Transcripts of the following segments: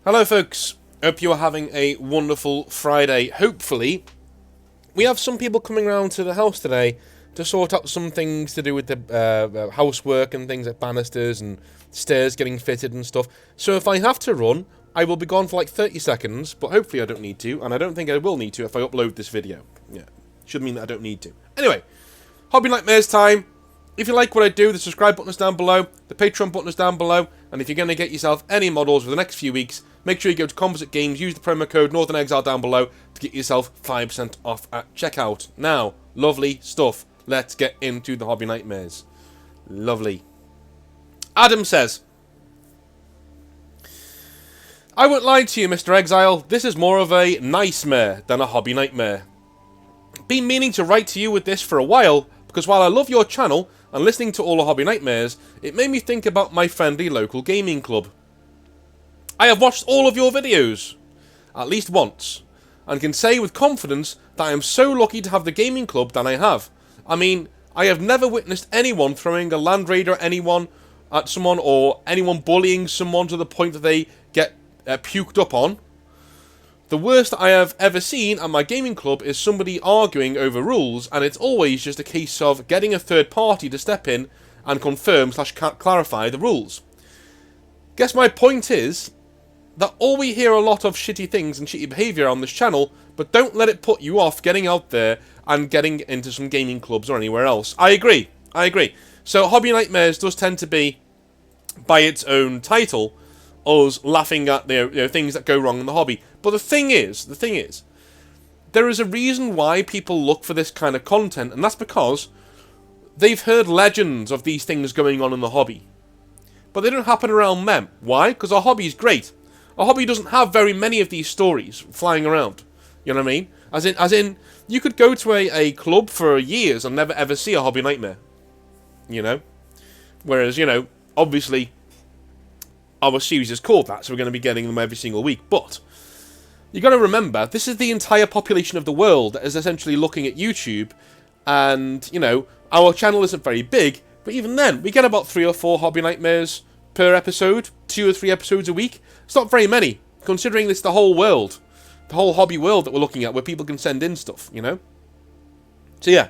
Hello folks, hope you are having a wonderful Friday. Hopefully, we have some people coming around to the house today to sort out some things to do with the housework and things like banisters and stairs getting fitted and stuff. So if I have to run, I will be gone for like 30 seconds, but hopefully I don't need to, and I don't think I will need to if I upload this video. Yeah, should mean that I don't need to. Anyway, Hobby Nightmares time. If you like what I do, the subscribe button is down below, the Patreon button is down below, and if you're going to get yourself any models for the next few weeks, make sure you go to Composite Games, use the promo code Northern Exile down below to get yourself 5% off at checkout. Now, lovely stuff. Let's get into the Hobby Nightmares. Lovely. Adam says, I won't lie to you, Mr. Exile, this is more of a nice-mare than a hobby nightmare. Been meaning to write to you with this for a while, because while I love your channel and listening to all the Hobby Nightmares, it made me think about my friendly local gaming club. I have watched all of your videos, at least once, and can say with confidence that I am so lucky to have the gaming club that I have. I mean, I have never witnessed anyone throwing a Land Raider at someone or anyone bullying someone to the point that they get puked up on. The worst I have ever seen at my gaming club is somebody arguing over rules, and it's always just a case of getting a third party to step in and confirm/clarify the rules. Guess my point is that all we hear a lot of shitty things and shitty behaviour on this channel, but don't let it put you off getting out there and getting into some gaming clubs or anywhere else. I agree. So Hobby Nightmares does tend to be, by its own title, us laughing at the things that go wrong in the hobby. But the thing is, there is a reason why people look for this kind of content, and that's because they've heard legends of these things going on in the hobby. But they don't happen around them. Why? Because our hobby is great. Our hobby doesn't have very many of these stories flying around. You know what I mean? As in, you could go to a club for years and never ever see a hobby nightmare. You know? Whereas, obviously, our series is called that, so we're going to be getting them every single week. But you got to remember, this is the entire population of the world that is essentially looking at YouTube, and our channel isn't very big, but even then, we get about 3 or 4 Hobby Nightmares per episode, 2 or 3 episodes a week. It's not very many, considering it's the whole world, the whole hobby world that we're looking at, where people can send in stuff. So yeah,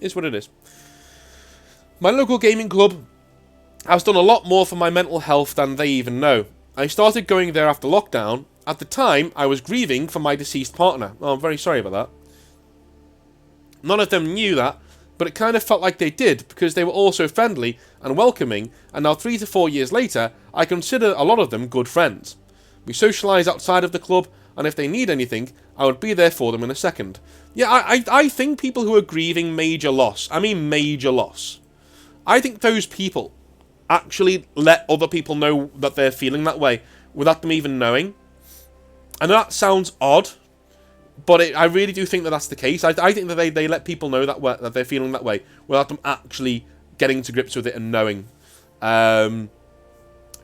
it's what it is. My local gaming club has done a lot more for my mental health than they even know. I started going there after lockdown. At the time, I was grieving for my deceased partner. Oh, I'm very sorry about that. None of them knew that, but it kind of felt like they did, because they were all so friendly and welcoming, and now 3 to 4 years later, I consider a lot of them good friends. We socialise outside of the club, and if they need anything, I would be there for them in a second. Yeah, I think people who are grieving major loss, I think those people actually let other people know that they're feeling that way without them even knowing. And that sounds odd, but I really do think that that's the case. I think that they let people know that they're feeling that way without them actually getting to grips with it and knowing.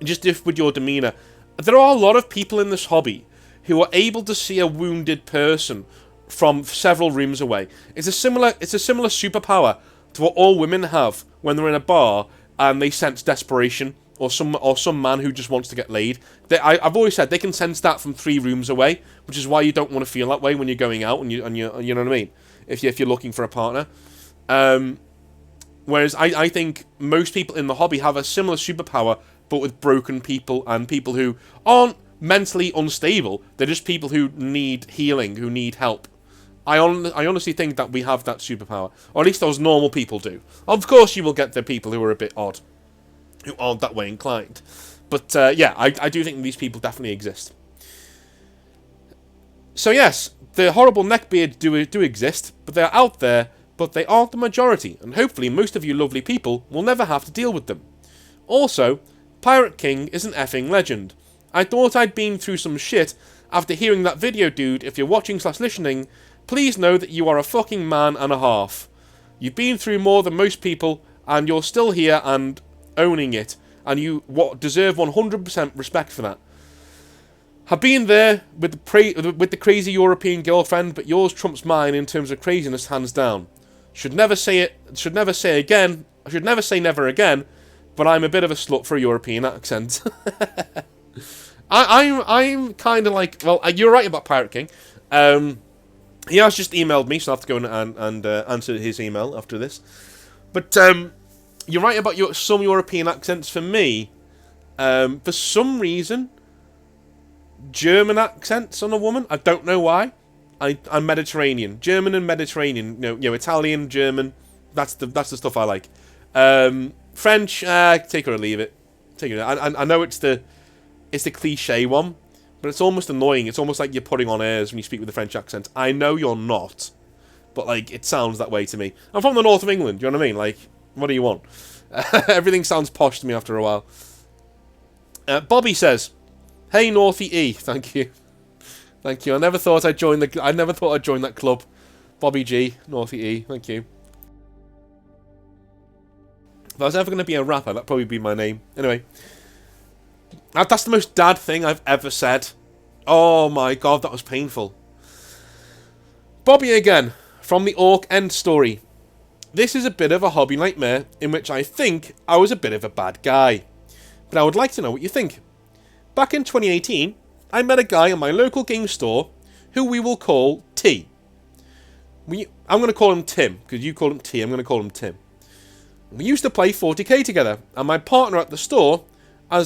Just with your demeanour. There are a lot of people in this hobby who are able to see a wounded person from several rooms away. It's a similar superpower to what all women have when they're in a bar and they sense desperation, or some man who just wants to get laid. I've always said they can sense that from 3 rooms away, which is why you don't want to feel that way when you're going out and you know what I mean. If you're looking for a partner, whereas I think most people in the hobby have a similar superpower, but with broken people and people who aren't mentally unstable. They're just people who need healing, who need help. I honestly think that we have that superpower, or at least those normal people do. Of course, you will get the people who are a bit odd, who aren't that way inclined. But yeah, I do think these people definitely exist. So yes, the horrible neckbeards do exist, but they're out there, but they aren't the majority, and hopefully most of you lovely people will never have to deal with them. Also, Pirate King is an effing legend. I thought I'd been through some shit after hearing that video, dude. If you're watching/listening, please know that you are a fucking man and a half. You've been through more than most people, and you're still here and owning it, and you deserve 100% respect for that. Have been there with the crazy European girlfriend, but yours trumps mine in terms of craziness, hands down. Should never say never again, but I'm a bit of a slut for a European accent. I'm kind of like, well, you're right about Pirate King. He has just emailed me, so I have to go and answer his email after this. But you're right about some European accents. For me, for some reason, German accents on a woman. I don't know why. I'm Mediterranean, German and Mediterranean. You know, Italian, German. That's the stuff I like. French, take it or leave it. Take it. I know it's the cliche one, but it's almost annoying. It's almost like you're putting on airs when you speak with a French accent. I know you're not, but like it sounds that way to me. I'm from the north of England. You know what I mean? Like, what do you want? Everything sounds posh to me after a while. Bobby says, "Hey, Northie E, thank you, thank you. I never thought I'd join that club." Bobby G, Northie E, thank you. If I was ever going to be a rapper, that'd probably be my name. Anyway, that's the most dad thing I've ever said. Oh my god, that was painful. Bobby again, from the Orc End story. This is a bit of a hobby nightmare in which I think I was a bit of a bad guy. But I would like to know what you think. Back in 2018, I met a guy in my local game store who we will call T. I'm going to call him Tim, because you call him T, I'm going to call him Tim. We used to play 40k together, and my partner at the store, we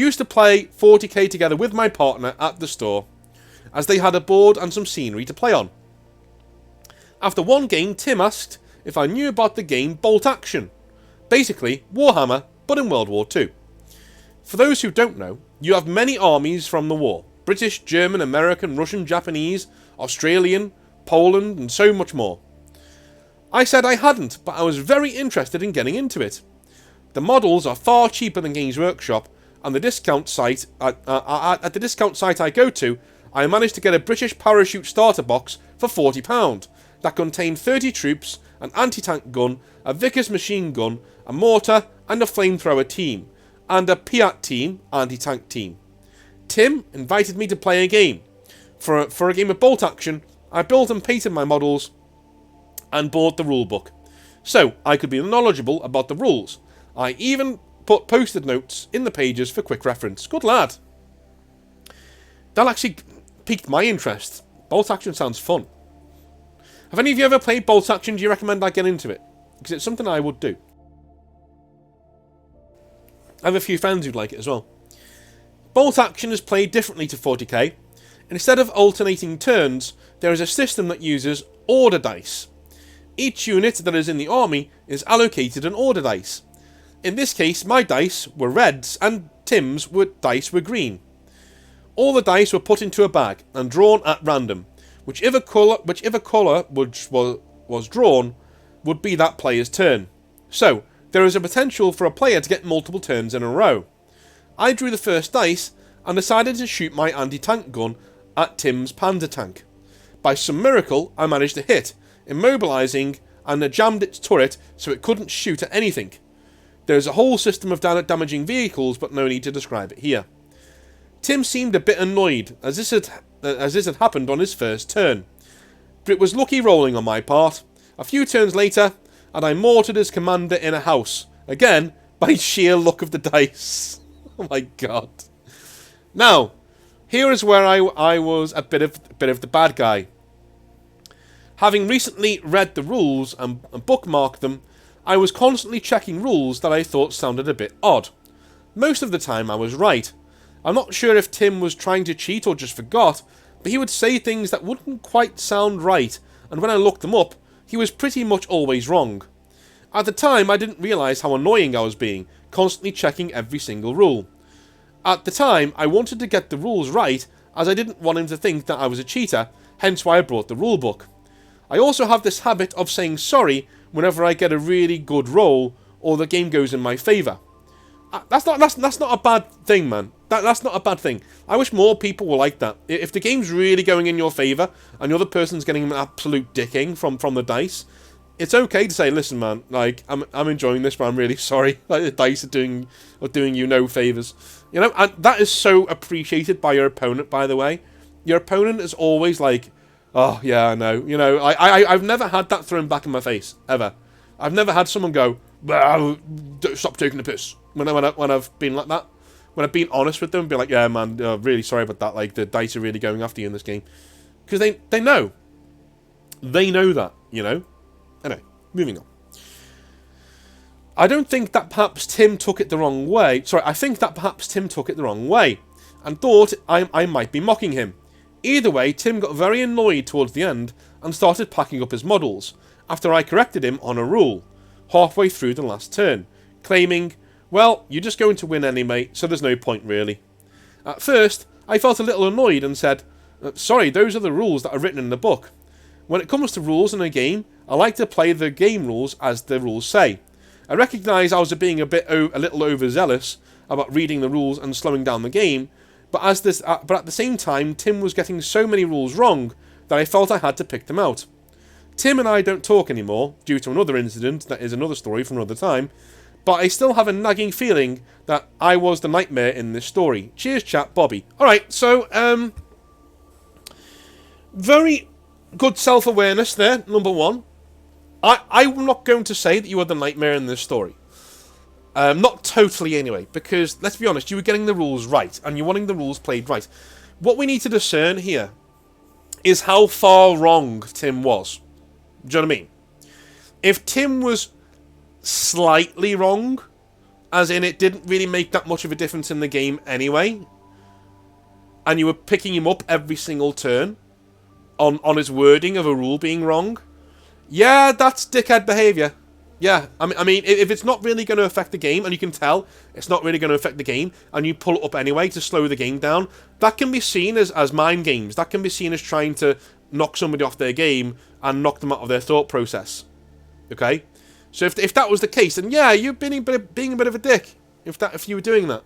used to play 40k together with my partner at the store, as they had a board and some scenery to play on. After one game, Tim asked if I knew about the game Bolt Action. Basically, Warhammer, but in World War II. For those who don't know, you have many armies from the war. British, German, American, Russian, Japanese, Australian, Poland, and so much more. I said I hadn't, but I was very interested in getting into it. The models are far cheaper than Games Workshop, and the discount site at the discount site I go to, I managed to get a British parachute starter box for £40 that contained 30 troops, an anti-tank gun, a Vickers machine gun, a mortar, and a flamethrower team, and a Piat team, anti-tank team. Tim invited me to play a game. For a game of Bolt Action, I built and painted my models and bought the rulebook, so I could be knowledgeable about the rules. I even put post-it notes in the pages for quick reference. Good lad. That actually piqued my interest. Bolt Action sounds fun. Have any of you ever played Bolt Action? Do you recommend I get into it? Because it's something I would do. I have a few friends who'd like it as well. Bolt Action is played differently to 40k. Instead of alternating turns, there is a system that uses order dice. Each unit that is in the army is allocated an order dice. In this case, my dice were reds and Tim's dice were green. All the dice were put into a bag and drawn at random. Whichever colour was drawn would be that player's turn. So, there is a potential for a player to get multiple turns in a row. I drew the first dice and decided to shoot my anti-tank gun at Tim's panzer tank. By some miracle, I managed to hit, immobilising and jammed its turret so it couldn't shoot at anything. There is a whole system of damaging vehicles, but no need to describe it here. Tim seemed a bit annoyed, as this had happened on his first turn. But it was lucky rolling on my part. A few turns later, and I mortared his commander in a house. Again, by sheer luck of the dice. Oh my god. Now, here is where I was a bit of the bad guy. Having recently read the rules and bookmarked them, I was constantly checking rules that I thought sounded a bit odd. Most of the time I was right. I'm not sure if Tim was trying to cheat or just forgot, but he would say things that wouldn't quite sound right, and when I looked them up, he was pretty much always wrong. At the time, I didn't realise how annoying I was being, constantly checking every single rule. At the time, I wanted to get the rules right, as I didn't want him to think that I was a cheater, hence why I brought the rulebook. I also have this habit of saying sorry whenever I get a really good roll, or the game goes in my favour. That's not a bad thing, man. That's not a bad thing. I wish more people were like that. If the game's really going in your favour, and the other person's getting an absolute dicking from the dice, it's okay to say, listen, man, like, I'm enjoying this, but I'm really sorry. Like, the dice are doing you no favours. You know, and that is so appreciated by your opponent, by the way. Your opponent is always like, oh, yeah, I know. You know, I've never had that thrown back in my face, ever. I've never had someone go, well, stop taking the piss, when I've been like that. when I've been honest with them, be like, yeah, man, really sorry about that. Like, the dice are really going after you in this game. Because they know. They know that, you know? Anyway, moving on. I don't think that perhaps Tim took it the wrong way. Sorry, I think that perhaps Tim took it the wrong way and thought I might be mocking him. Either way, Tim got very annoyed towards the end and started packing up his models after I corrected him on a rule halfway through the last turn, claiming, well, you're just going to win anyway, so there's no point really. At first, I felt a little annoyed and said, sorry, those are the rules that are written in the book. When it comes to rules in a game, I like to play the game rules as the rules say. I recognise I was being a little overzealous about reading the rules and slowing down the game, but at the same time, Tim was getting so many rules wrong that I felt I had to pick them out. Tim and I don't talk anymore, due to another incident that is another story from another time, but I still have a nagging feeling that I was the nightmare in this story. Cheers, chat, Bobby. Alright, so, very good self-awareness there, number one. I'm not going to say that you are the nightmare in this story. Not totally anyway, because, let's be honest, you were getting the rules right, and you're wanting the rules played right. What we need to discern here is how far wrong Tim was. Do you know what I mean? If Tim was slightly wrong, as in it didn't really make that much of a difference in the game anyway, and you were picking him up every single turn on his wording of a rule being wrong, yeah, that's dickhead behaviour. Yeah, I mean, if it's not really going to affect the game, and you can tell it's not really going to affect the game, and you pull it up anyway to slow the game down, that can be seen as mind games. That can be seen as trying to knock somebody off their game and knock them out of their thought process. Okay? So if that was the case, then yeah, you're being a bit of a dick if you were doing that.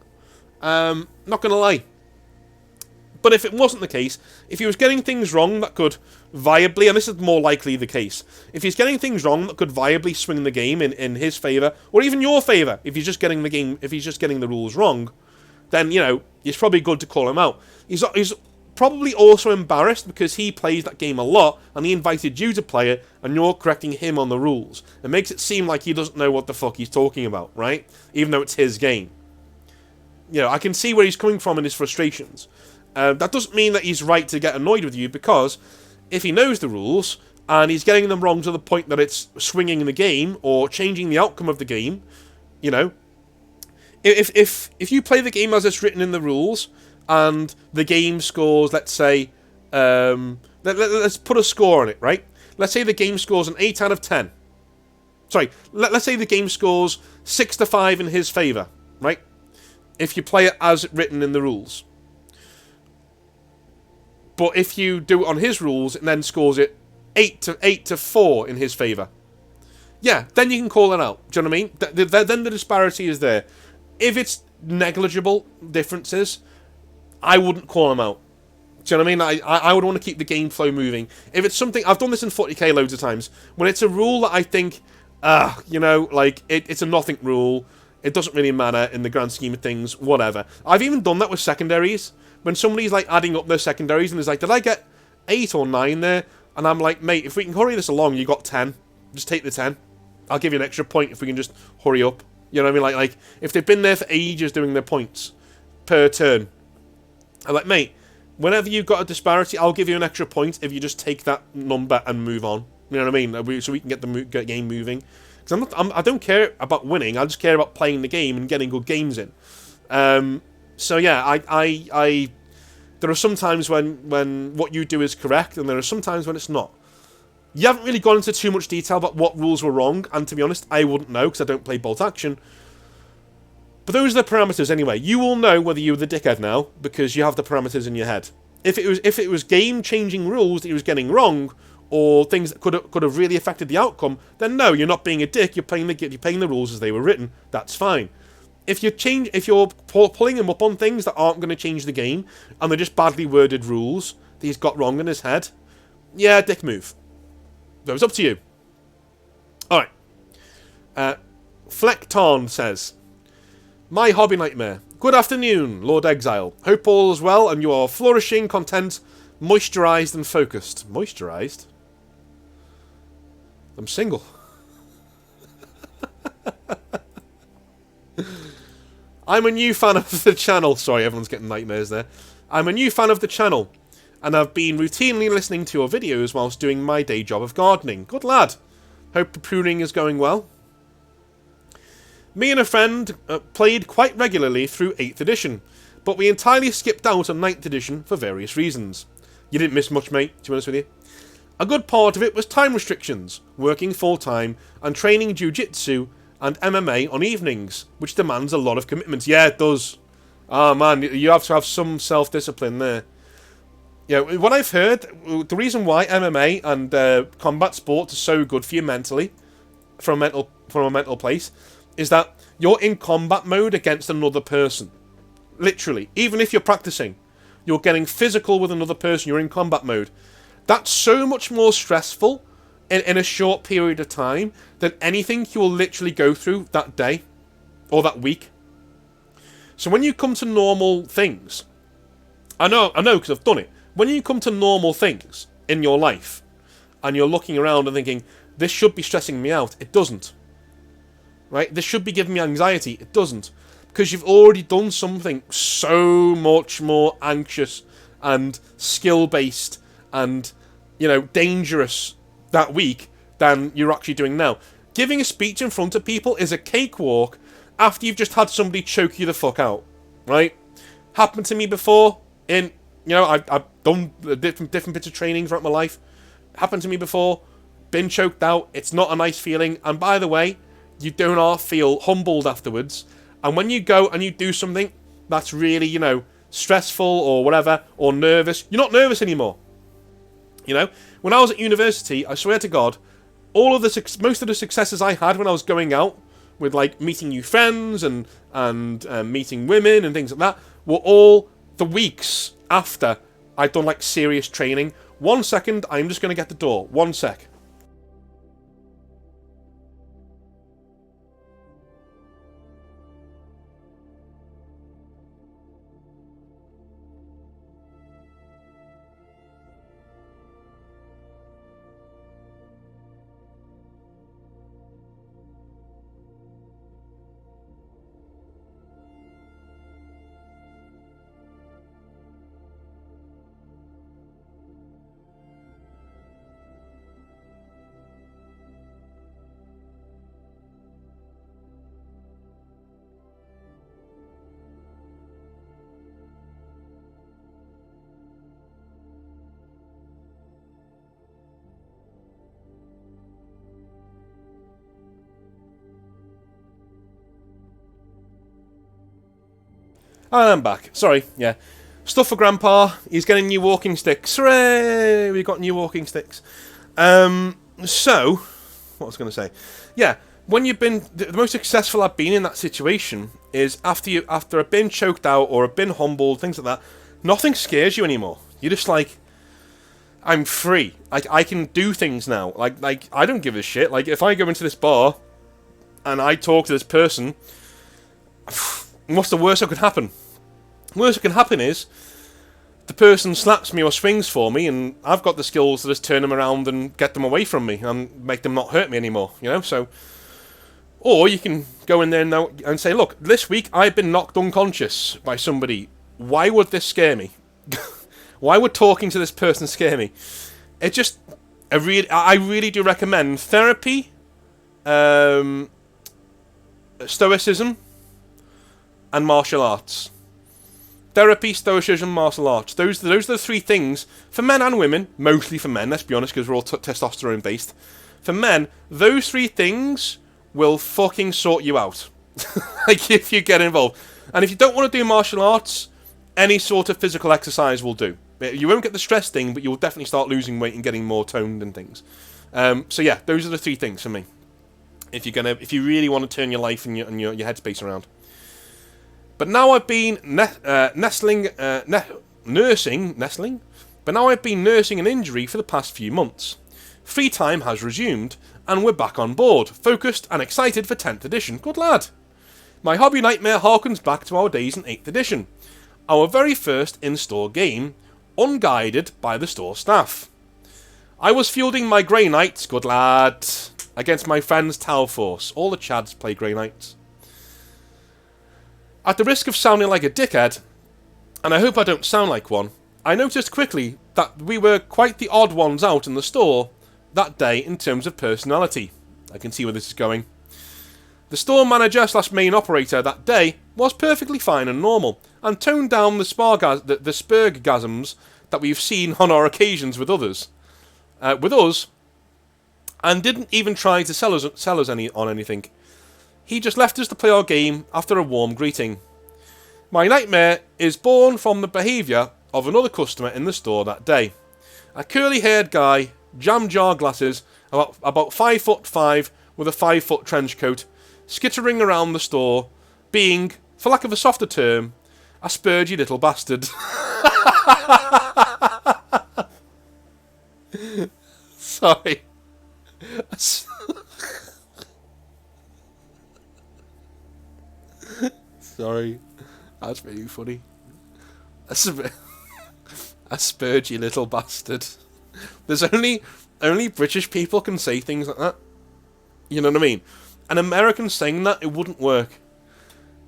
Not going to lie. But if it wasn't the case, if he was getting things wrong that could viably, and this is more likely the case, if he's getting things wrong that could viably swing the game in his favour, or even your favour, if he's just getting the rules wrong, then, you know, it's probably good to call him out. He's probably also embarrassed because he plays that game a lot, and he invited you to play it, and you're correcting him on the rules. It makes it seem like he doesn't know what the fuck he's talking about, right? Even though it's his game. You know, I can see where he's coming from in his frustrations. That doesn't mean that he's right to get annoyed with you, because if he knows the rules and he's getting them wrong to the point that it's swinging the game or changing the outcome of the game, you know, if you play the game as it's written in the rules and the game scores, let's say, let's put a score on it, right? Let's say the game scores an 8 out of 10. Sorry, let's say the game scores 6 to 5 in his favour, right? If you play it as written in the rules. But if you do it on his rules, it then scores it 8 to 4 in his favour. Yeah, then you can call it out. Do you know what I mean? Then the disparity is there. If it's negligible differences, I wouldn't call them out. Do you know what I mean? I would want to keep the game flow moving. If it's something... I've done this in 40k loads of times. When it's a rule that I think, you know, like, it's a nothing rule. It doesn't really matter in the grand scheme of things, whatever. I've even done that with secondaries. When somebody's, like, adding up their secondaries and is like, did I get 8 or 9 there? And I'm like, mate, if we can hurry this along, you got 10. Just take the 10. I'll give you an extra point if we can just hurry up. You know what I mean? Like if they've been there for ages doing their points per turn. I'm like, mate, whenever you've got a disparity, I'll give you an extra point if you just take that number and move on. You know what I mean? So we can get the game moving. Because I don't care about winning. I just care about playing the game and getting good games in. So yeah, there are some times when what you do is correct, and there are some times when it's not. You haven't really gone into too much detail about what rules were wrong, and to be honest, I wouldn't know because I don't play bolt action. But those are the parameters anyway. You will know whether you're the dickhead now because you have the parameters in your head. If it was game-changing rules that he was getting wrong, or things that could have really affected the outcome, then no, you're not being a dick. You're playing the rules as they were written. That's fine. If you're pulling him up on things that aren't going to change the game, and they're just badly worded rules that he's got wrong in his head, yeah, dick move. So it's up to you. Alright. Fleckton says, my hobby nightmare. Good afternoon, Lord Exile. Hope all is well and you are flourishing, content, moisturised and focused. Moisturised? I'm single. I'm a new fan of the channel. Sorry, everyone's getting nightmares there. I'm a new fan of the channel, and I've been routinely listening to your videos whilst doing my day job of gardening. Good lad. Hope the pruning is going well. Me and a friend played quite regularly through 8th edition, but we entirely skipped out on 9th edition for various reasons. You didn't miss much, mate, to be honest with you. A good part of it was time restrictions, working full-time, and training jiu-jitsu and MMA on evenings, which demands a lot of commitment. Yeah, it does. Oh man, you have to have some self-discipline there. Yeah, what I've heard, the reason why MMA and combat sports are so good for you mentally, from a mental place, is that you're in combat mode against another person. Literally. Even if you're practicing, you're getting physical with another person, you're in combat mode. That's so much more stressful in a short period of time than anything you will literally go through that day or that week. So when you come to normal things, I know because I've done it. When you come to normal things in your life and you're looking around and thinking, this should be stressing me out, it doesn't. Right? This should be giving me anxiety, it doesn't. Because you've already done something so much more anxious and skill-based and, dangerous that week than you're actually doing now. Giving a speech in front of people is a cakewalk after you've just had somebody choke you the fuck out, right? Happened to me before I've done different bits of training throughout my life. Happened to me before, been choked out, it's not a nice feeling, and by the way, you do not feel humbled afterwards, and when you go and you do something that's really, stressful or whatever, or nervous, you're not nervous anymore. When I was at university, I swear to God, most of the successes I had when I was going out with like meeting new friends and meeting women and things like that were all the weeks after I'd done like serious training. 1 second, I'm just going to get the door. 1 sec. And I'm back. Sorry, yeah. Stuff for Grandpa. He's getting new walking sticks. Hooray! We got new walking sticks. So, what was I going to say? Yeah, when you've been... The most successful I've been in that situation is after I've been choked out or I've been humbled, things like that, nothing scares you anymore. You're just like, I'm free. I can do things now. Like I don't give a shit. Like, if I go into this bar and I talk to this person, what's the worst that could happen? Worst that can happen is the person slaps me or swings for me, and I've got the skills to just turn them around and get them away from me and make them not hurt me anymore, So, or you can go in there now and say, look, this week I've been knocked unconscious by somebody. Why would this scare me? Why would talking to this person scare me? It just, I really do recommend therapy, stoicism, and martial arts. Therapy, stoicism, martial arts. Those are the three things, for men and women, mostly for men, let's be honest, because we're all testosterone based. For men, those three things will fucking sort you out. Like, if you get involved. And if you don't want to do martial arts, any sort of physical exercise will do. You won't get the stress thing, but you'll definitely start losing weight and getting more toned and things. So yeah, those are the three things for me. If you really want to turn your life and your headspace around. But now I've been nursing an injury for the past few months. Free time has resumed, and we're back on board, focused and excited for 10th edition. Good lad. My hobby nightmare harkens back to our days in 8th edition. Our very first in-store game, unguided by the store staff. I was fielding my Grey Knights, good lad, against my friend's Tau Force. All the chads play Grey Knights. At the risk of sounding like a dickhead, and I hope I don't sound like one, I noticed quickly that we were quite the odd ones out in the store that day in terms of personality. I can see where this is going. The store manager / main operator that day was perfectly fine and normal, and toned down the spurgasms that we've seen on our occasions with others. With us, and didn't even try to sell us anything. He just left us to play our game after a warm greeting. My nightmare is born from the behaviour of another customer in the store that day. A curly-haired guy, jam jar glasses, about 5'5", with a 5-foot trench coat, skittering around the store, being, for lack of a softer term, a spurgy little bastard. Sorry. Sorry. That's really funny. A spurgy little bastard. There's only British people can say things like that. You know what I mean? An American saying that, it wouldn't work.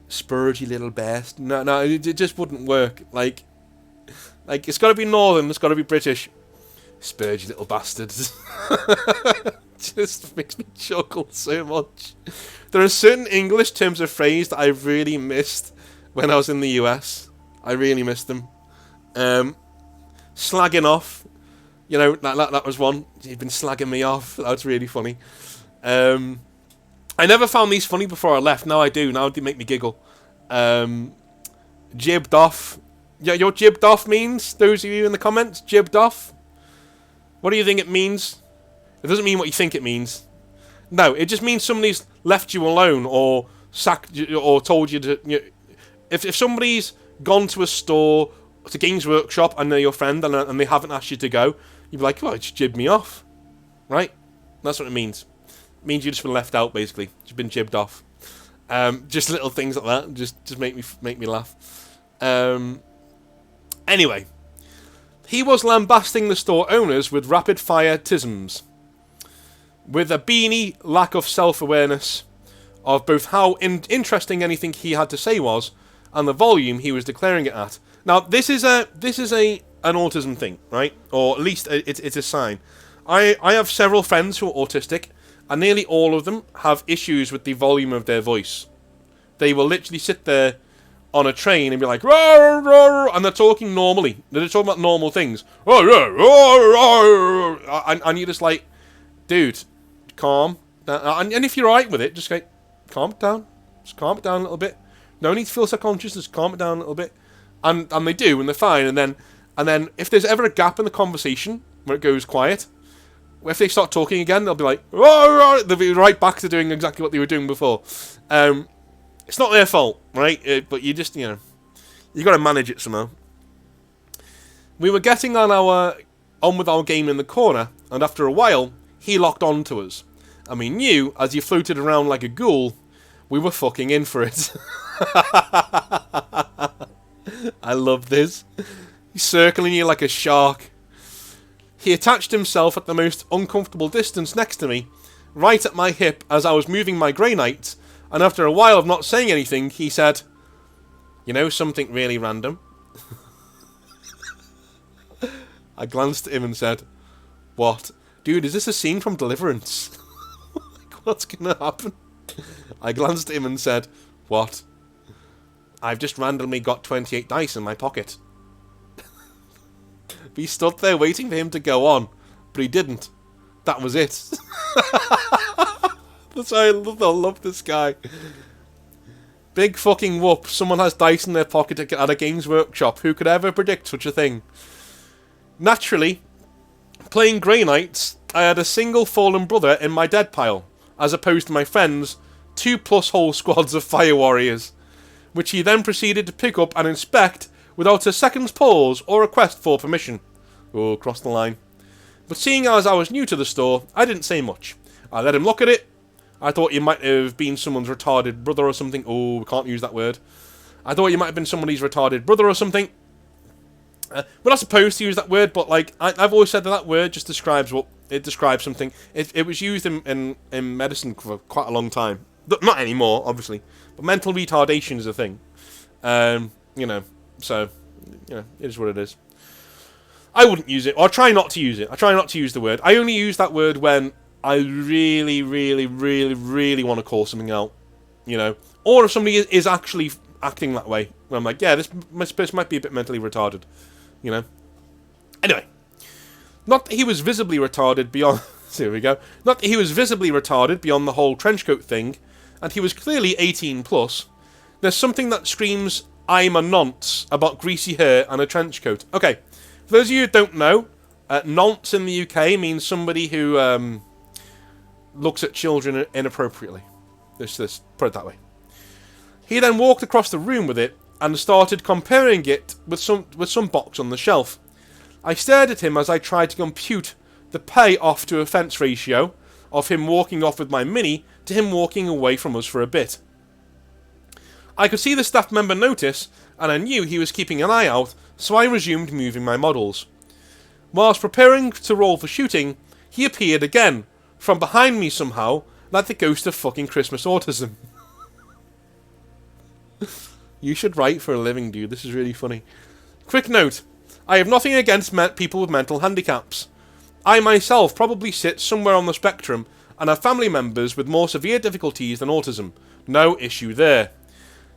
Spurgy little bastard. No, it just wouldn't work. Like it's got to be northern. It's got to be British. Spurgy little bastard. Just makes me chuckle so much. There are certain English terms of phrase that I really missed when I was in the US. I really missed them. Slagging off. You know, that was one. You've been slagging me off. That was really funny. I never found these funny before I left. Now I do. Now they make me giggle. Jibbed off. Yeah, your jibbed off means? Those of you in the comments, jibbed off? What do you think it means? It doesn't mean what you think it means. No, it just means somebody's left you alone or sacked you or told you to... You know, if somebody's gone to a store, to Games Workshop, and they're your friend, and they haven't asked you to go, you'd be like, well, it just jibbed me off. Right? That's what it means. It means you've just been left out, basically. You've been jibbed off. Just little things like that. Just make me laugh. Anyway. He was lambasting the store owners with rapid-fire tisms. With a beanie lack of self-awareness of both how interesting anything he had to say was, and the volume he was declaring it at. Now, this is an autism thing, right? Or at least it's a sign. I have several friends who are autistic, and nearly all of them have issues with the volume of their voice. They will literally sit there on a train and be like, roar, roar, and they're talking normally. They're talking about normal things. Oh, yeah, roar, roar, and you're just like, dude, calm down. And if you're alright with it, just go, calm it down. Just calm it down a little bit. No need to feel self-conscious, just calm it down a little bit. And they do, and they're fine. And then if there's ever a gap in the conversation where it goes quiet, if they start talking again, they'll be like, roar, roar. They'll be right back to doing exactly what they were doing before. It's not their fault, right? But you just, you got to manage it somehow. We were getting on with our game in the corner, and after a while, he locked on to us. And we knew, as he floated around like a ghoul, we were fucking in for it. I love this. He's circling you like a shark. He attached himself at the most uncomfortable distance next to me, right at my hip as I was moving my Grey Knight, and after a while of not saying anything, he said, you know something really random? I glanced at him and said, what? Dude, is this a scene from Deliverance? Like, what's gonna happen? I glanced at him and said, what? I've just randomly got 28 dice in my pocket. We stood there waiting for him to go on, but he didn't. That was it. That's why I love this guy. Big fucking whoop. Someone has dice in their pocket at a Games Workshop. Who could ever predict such a thing? Naturally, playing Grey Knights, I had a single fallen brother in my dead pile, as opposed to my friends' 2+ whole squads of fire warriors, which he then proceeded to pick up and inspect without a second's pause or request for permission. Oh, crossed the line. But seeing as I was new to the store, I didn't say much. I let him look at it. I thought you might have been someone's retarded brother or something. Oh, we can't use that word. I thought you might have been somebody's retarded brother or something. We're not supposed to use that word, but like I've always said that word just describes something. It was used in medicine for quite a long time. Not anymore, obviously. But mental retardation is a thing. You know, so, you know, it is what it is. I wouldn't use it, or I try not to use it. I try not to use the word. I only use that word when I really, really, really, really want to call something out, you know. Or if somebody is actually acting that way, when I'm like, yeah, this person might be a bit mentally retarded, you know. Anyway, not that he was visibly retarded beyond... Here we go. Not that he was visibly retarded beyond the whole trenchcoat thing, and he was clearly 18 plus. There's something that screams, I'm a nonce, about greasy hair and a trench coat. Okay, for those of you who don't know, nonce in the UK means somebody who looks at children inappropriately. Let's put it that way. He then walked across the room with it and started comparing it with some box on the shelf. I stared at him as I tried to compute the pay-off to offence ratio of him walking off with my Mini to him walking away from us for a bit. I could see the staff member notice, and I knew he was keeping an eye out, so I resumed moving my models. Whilst preparing to roll for shooting, he appeared again, from behind me somehow, like the ghost of fucking Christmas autism. You should write for a living, dude. This is really funny. Quick note. I have nothing against people with mental handicaps. I myself probably sit somewhere on the spectrum and have family members with more severe difficulties than autism. No issue there.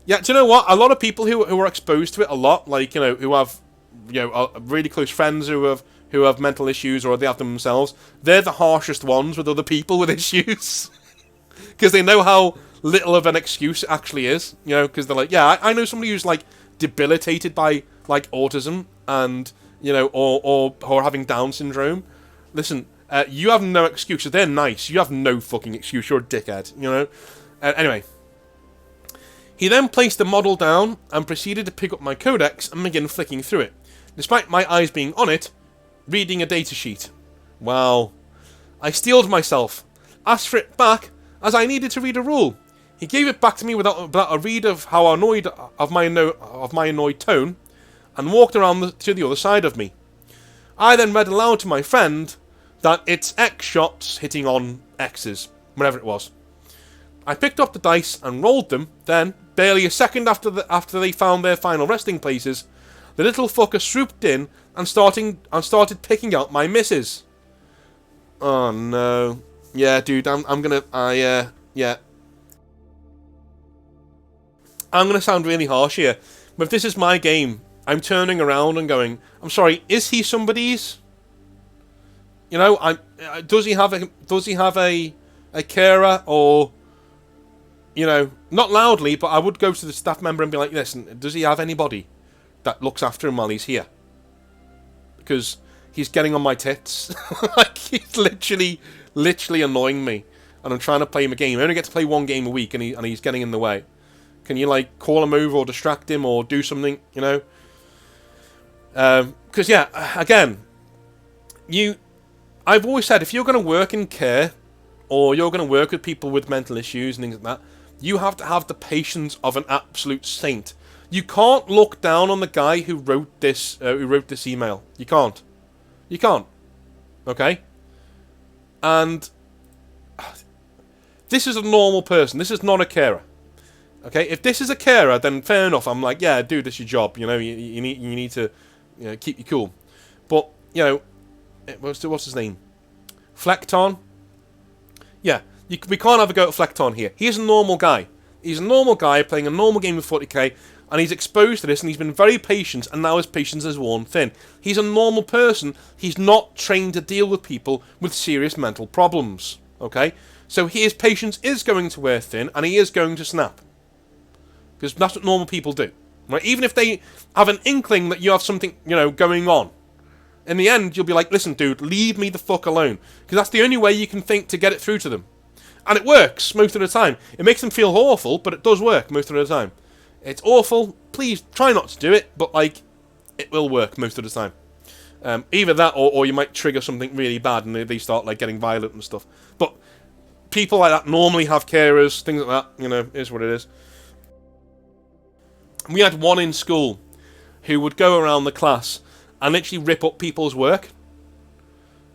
Yeah, do you know what? A lot of people who are exposed to it a lot, like, you know, who have, you know, really close friends who have mental issues or they have them themselves, they're the harshest ones with other people with issues. Because they know how little of an excuse it actually is, you know, because they're like, yeah, I know somebody who's, like, debilitated by, like, autism and, you know, or having Down syndrome. Listen, you have no excuse. They're nice. You have no fucking excuse. You're a dickhead, you know? Anyway. He then placed the model down and proceeded to pick up my codex and begin flicking through it, despite my eyes being on it, reading a datasheet. Wow. I steeled myself, asked for it back, as I needed to read a rule. He gave it back to me without a read of how annoyed of my annoyed tone, and walked around to the other side of me. I then read aloud to my friend that it's X shots hitting on X's, whatever it was. I picked up the dice and rolled them, then, barely a second after they found their final resting places, the little fucker swooped in and started picking out my misses. Oh no. Yeah, dude, I'm gonna sound really harsh here, but if this is my game, I'm turning around and going, I'm sorry, is he somebody's? You know, does he have a carer, or, you know, not loudly, but I would go to the staff member and be like, listen, does he have anybody that looks after him while he's here? Because he's getting on my tits. Like, he's literally annoying me, and I'm trying to play him a game. I only get to play one game a week, and he's getting in the way. Can you, like, call him over or distract him or do something, you know? Because, yeah, again, I've always said, if you're going to work in care, or you're going to work with people with mental issues and things like that, you have to have the patience of an absolute saint. You can't look down on the guy who wrote this email. You can't. You can't. Okay? And this is a normal person. This is not a carer. Okay? If this is a carer, then fair enough. I'm like, yeah, dude, this is your job. You know, you need to, you know, keep you cool. But, you know, what's his name? Fleckton? Yeah, we can't have a go at Fleckton here. He's a normal guy. He's a normal guy playing a normal game of 40k, and he's exposed to this, and he's been very patient, and now his patience has worn thin. He's a normal person. He's not trained to deal with people with serious mental problems. Okay? So his patience is going to wear thin, and he is going to snap. Because that's what normal people do. Right? Even if they have an inkling that you have something, you know, going on, in the end, you'll be like, listen, dude, leave me the fuck alone. Because that's the only way you can think to get it through to them. And it works most of the time. It makes them feel awful, but it does work most of the time. It's awful. Please try not to do it, but, like, it will work most of the time. Either that, or you might trigger something really bad and they start, like, getting violent and stuff. But people like that normally have carers, things like that, you know, is what it is. We had one in school who would go around the class and literally rip up people's work.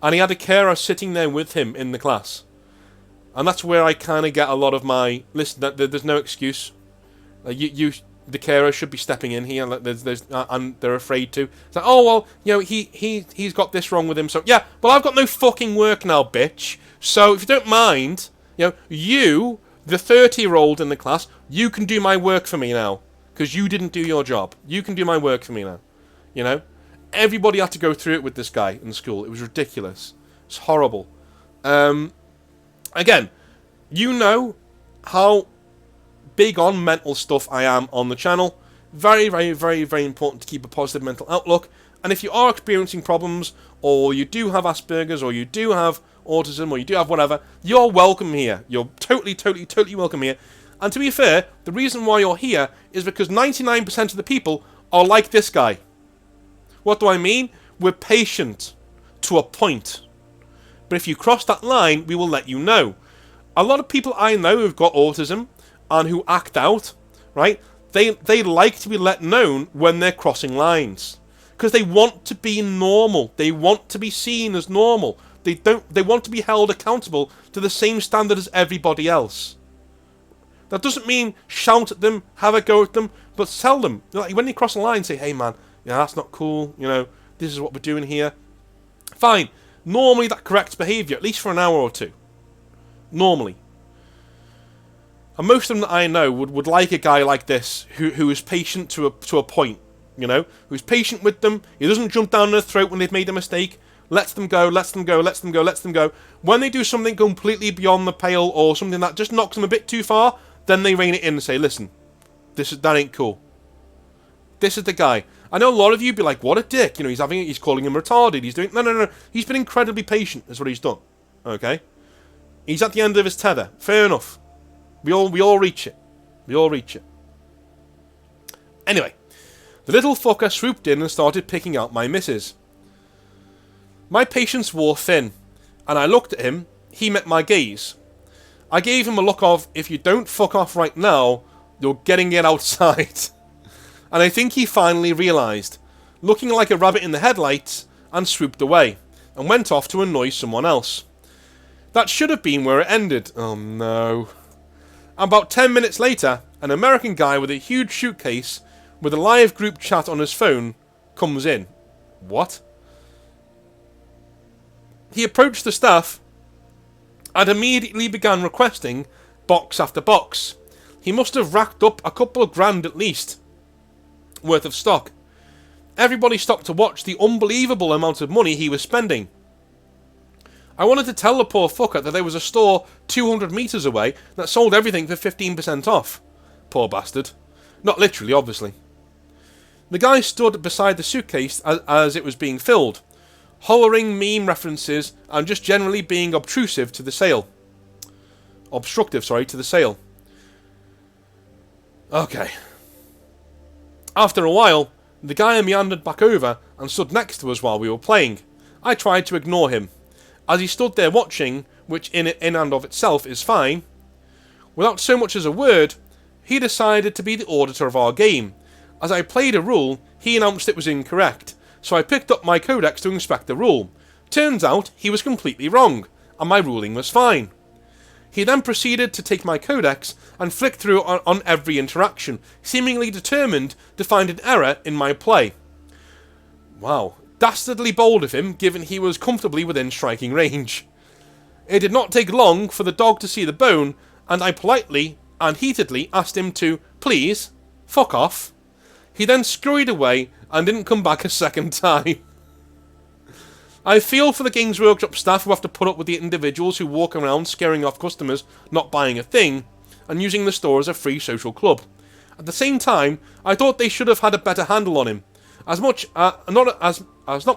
And he had a carer sitting there with him in the class. And that's where I kind of get a lot of my... Listen, there's no excuse. You the carer should be stepping in here. Like and they're afraid to. It's like, oh well, you know, he's got this wrong with him. So yeah, well I've got no fucking work now, bitch. So if you don't mind, you know, you, the 30-year-old in the class, you can do my work for me now because you didn't do your job. You can do my work for me now. You know, everybody had to go through it with this guy in school. It was ridiculous. It's horrible. Again, you know how big on mental stuff I am on the channel. Very, very, very, very important to keep a positive mental outlook. And if you are experiencing problems, or you do have Asperger's, or you do have autism, or you do have whatever, you're welcome here. You're totally, totally, totally welcome here. And to be fair, the reason why you're here is because 99% of the people are like this guy. What do I mean? We're patient to a point. But if you cross that line, we will let you know. A lot of people I know who've got autism and who act out, right? They like to be let known when they're crossing lines. Because they want to be normal. They want to be seen as normal. They want to be held accountable to the same standard as everybody else. That doesn't mean shout at them, have a go at them, but tell them. Like when they cross a line, say, hey man, yeah, that's not cool, you know, this is what we're doing here. Fine. Normally that corrects behaviour, at least for an hour or two. Normally. And most of them that I know would like a guy like this, who is patient to a point, you know, who's patient with them. He doesn't jump down their throat when they've made a mistake. Lets them go, lets them go, lets them go, lets them go. When they do something completely beyond the pale or something that just knocks them a bit too far, then they rein it in and say, listen, that ain't cool. This is the guy. I know a lot of you be like, what a dick. You know, he's calling him retarded. He's doing... No. He's been incredibly patient, is what he's done. Okay? He's at the end of his tether. Fair enough. We all reach it. We all reach it. Anyway, the little fucker swooped in and started picking out my missus. My patience wore thin, and I looked at him. He met my gaze. I gave him a look of, if you don't fuck off right now, you're getting it outside. And I think he finally realised, looking like a rabbit in the headlights, and swooped away, and went off to annoy someone else. That should have been where it ended. Oh no. About 10 minutes later, an American guy with a huge suitcase, with a live group chat on his phone, comes in. What? He approached the staff, and immediately began requesting box after box. He must have racked up a couple of grand at least worth of stock. Everybody stopped to watch the unbelievable amount of money he was spending. I wanted to tell the poor fucker that there was a store 200 metres away that sold everything for 15% off. Poor bastard. Not literally, obviously. The guy stood beside the suitcase as it was being filled, hollering meme references and just generally being obtrusive to the sale. Obstructive, to the sale. Okay. After a while, the guy meandered back over and stood next to us while we were playing. I tried to ignore him. As he stood there watching, which in and of itself is fine, without so much as a word, he decided to be the auditor of our game. As I played a rule, he announced it was incorrect, so I picked up my codex to inspect the rule. Turns out he was completely wrong, and my ruling was fine. He then proceeded to take my codex and flick through on every interaction, seemingly determined to find an error in my play. Wow, dastardly bold of him, given he was comfortably within striking range. It did not take long for the dog to see the bone, and I politely and heatedly asked him to, please, fuck off. He then scurried away and didn't come back a second time. I feel for the Games Workshop staff who have to put up with the individuals who walk around scaring off customers, not buying a thing, and using the store as a free social club. At the same time, I thought they should have had a better handle on him. Not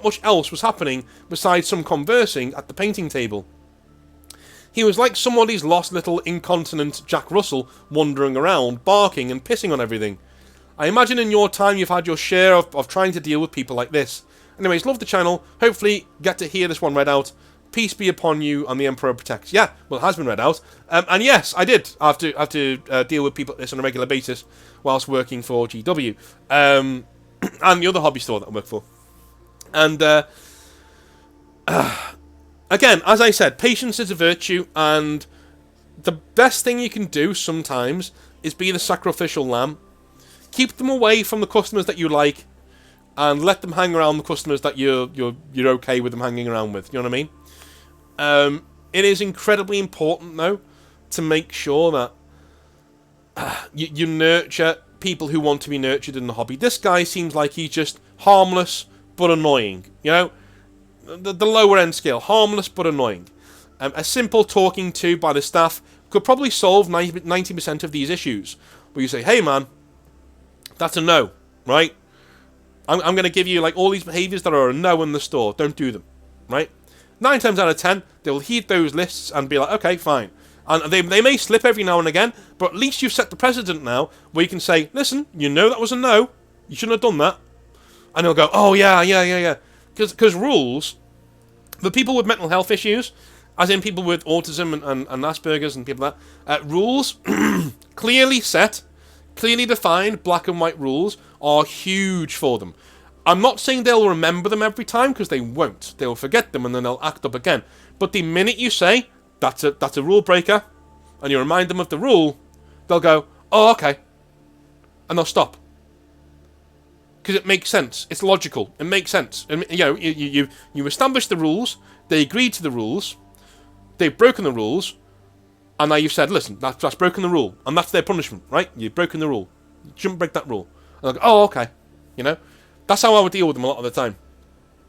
much else was happening besides some conversing at the painting table. He was like somebody's lost little incontinent Jack Russell wandering around, barking and pissing on everything. I imagine in your time you've had your share of trying to deal with people like this. Anyways, love the channel. Hopefully get to hear this one read out. Peace be upon you and the Emperor protects. Yeah, well, it has been read out. And yes, I did have to deal with people like this on a regular basis whilst working for GW. And the other hobby store that I work for. And, again, as I said, patience is a virtue, and the best thing you can do sometimes is be the sacrificial lamb. keep them away from the customers that you like, and let them hang around the customers that you're okay with them hanging around with. You know what I mean? It is incredibly important, though, to make sure that you nurture people who want to be nurtured in the hobby. This guy seems like he's just harmless but annoying. You know, the lower end scale, harmless but annoying. A simple talking to by the staff could probably solve 90% of these issues. Where you say, hey man, that's a no, right? I'm going to give you like all these behaviours that are a no in the store. Don't do them, right? 9 times out of 10, they will heed those lists and be like, okay, fine. And they may slip every now and again, but at least you've set the precedent now where you can say, listen, you know that was a no. You shouldn't have done that. And they'll go, oh, yeah. Because rules, the people with mental health issues, as in people with autism and Asperger's and people like that, rules, clearly set, clearly defined, black and white rules are huge for them. I'm not saying they'll remember them every time, because they won't. They'll forget them and then they'll act up again. But the minute you say, that's a rule breaker, and you remind them of the rule, they'll go, oh, okay. And they'll stop. Because it makes sense. It's logical. It makes sense. And, you know, you establish the rules, they agreed to the rules, they've broken the rules, and now you've said, listen, that's broken the rule, and that's their punishment, right? You've broken the rule. You shouldn't break that rule. And they'll go, oh, okay. You know? That's how I would deal with them a lot of the time.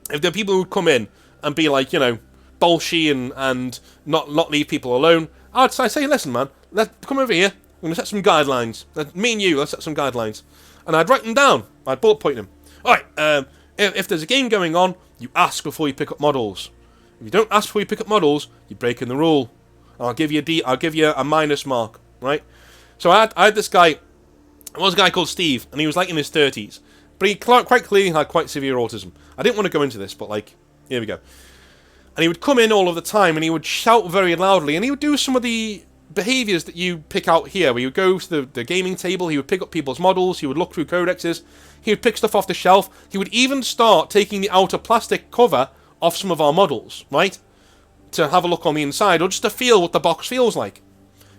If there are people who would come in and be like, you know, bolshy and not leave people alone, I'd say, listen, man, let's come over here. We're going to set some guidelines. Me and you, let's set some guidelines. And I'd write them down. I'd bullet point them. All right, if there's a game going on, you ask before you pick up models. If you don't ask before you pick up models, you're breaking the rule. I'll give you a minus mark, right? So I had this guy. There was a guy called Steve, and he was like in his 30s. But he quite clearly had quite severe autism. I didn't want to go into this, but like, here we go. And he would come in all of the time, and he would shout very loudly, and he would do some of the behaviours that you pick out here, where he would go to the gaming table, he would pick up people's models, he would look through codexes, he would pick stuff off the shelf, he would even start taking the outer plastic cover off some of our models, right? To have a look on the inside, or just to feel what the box feels like,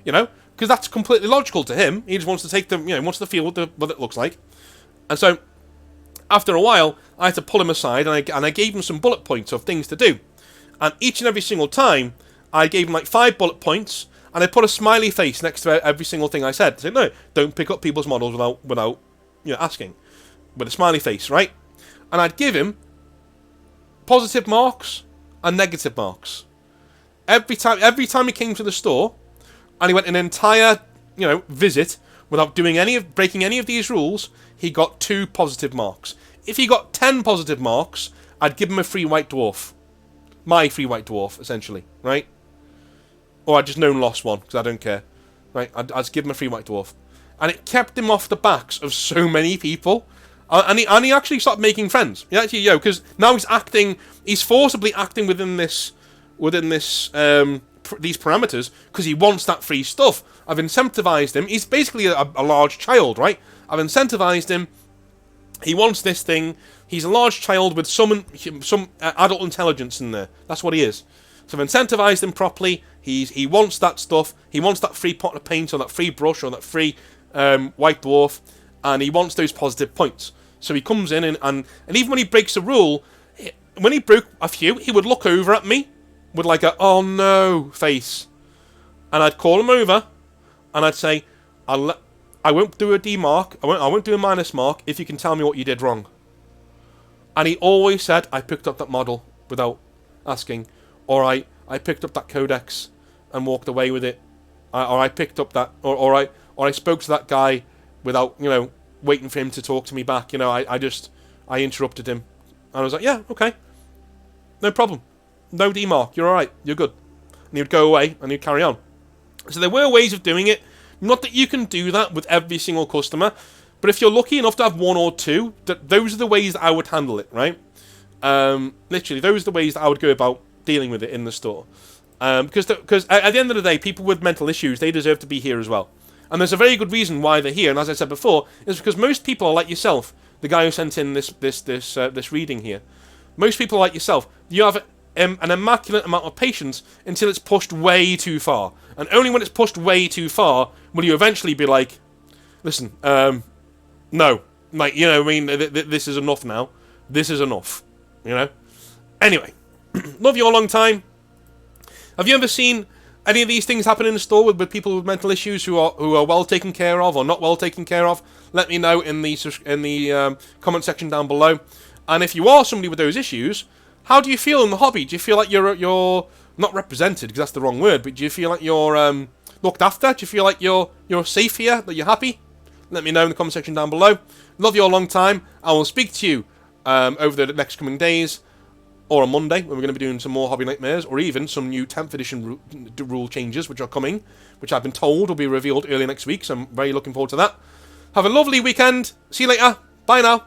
you know? Because that's completely logical to him. He just wants to take them, you know, wants to feel what it looks like. And so, after a while, I had to pull him aside, and I gave him some bullet points of things to do. And each and every single time, I gave him like 5 bullet points, and I put a smiley face next to every single thing I said. I said, no, don't pick up people's models without you know, asking. With a smiley face, right? And I'd give him positive marks and negative marks. Every time he came to the store, and he went an entire, you know, visit without breaking any of these rules, he got 2 positive marks. If he got 10 positive marks, I'd give him a free white dwarf. My free white dwarf, essentially, right? Or I'd just known lost one, because I don't care. Right? I'd just give him a free white dwarf. And it kept him off the backs of so many people. And he actually started making friends. He actually, because now he's forcibly acting within these parameters, because he wants that free stuff. I've incentivized him. He's basically a large child, right? I've incentivized him. He wants this thing. He's a large child with some adult intelligence in there. That's what he is. So I've incentivized him properly. He wants that stuff. He wants that free pot of paint, or that free brush, or that free white dwarf, and he wants those positive points. So he comes in, and even when he breaks a rule, when he broke a few, he would look over at me with like a "oh no" face, and I'd call him over, and I'd say, I won't do a D mark, I won't do a minus mark if you can tell me what you did wrong. And he always said, I picked up that model without asking, or I picked up that codex and walked away with it, or I picked up that, or I spoke to that guy without, you know, waiting for him to talk to me back. You know, I interrupted him, and I was like, yeah, okay, no problem, no D mark, you're all right, you're good. And he would go away and he'd carry on. So there were ways of doing it. Not that you can do that with every single customer, but if you're lucky enough to have 1 or 2, those are the ways that I would handle it, right? Literally, those are the ways that I would go about dealing with it in the store. Because at the end of the day, people with mental issues, they deserve to be here as well. And there's a very good reason why they're here, and as I said before, is because most people are like yourself, the guy who sent in this reading here. Most people are like yourself. You have an immaculate amount of patience until it's pushed way too far. And only when it's pushed way too far will you eventually be like, listen, No. Like, you know, I mean, this is enough now. This is enough. You know? Anyway. Love you a long time. Have you ever seen any of these things happen in the store with people with mental issues who are well taken care of or not well taken care of? Let me know in the comment section down below. And if you are somebody with those issues, how do you feel in the hobby? Do you feel like you're not represented, because that's the wrong word, but do you feel like you're looked after? Do you feel like you're safe here? That you're happy? Let me know in the comment section down below. Love you a long time. I will speak to you over the next coming days, or on Monday, when we're going to be doing some more Hobby Nightmares, or even some new 10th edition rule changes, which are coming, which I've been told will be revealed early next week, so I'm very looking forward to that. Have a lovely weekend. See you later. Bye now.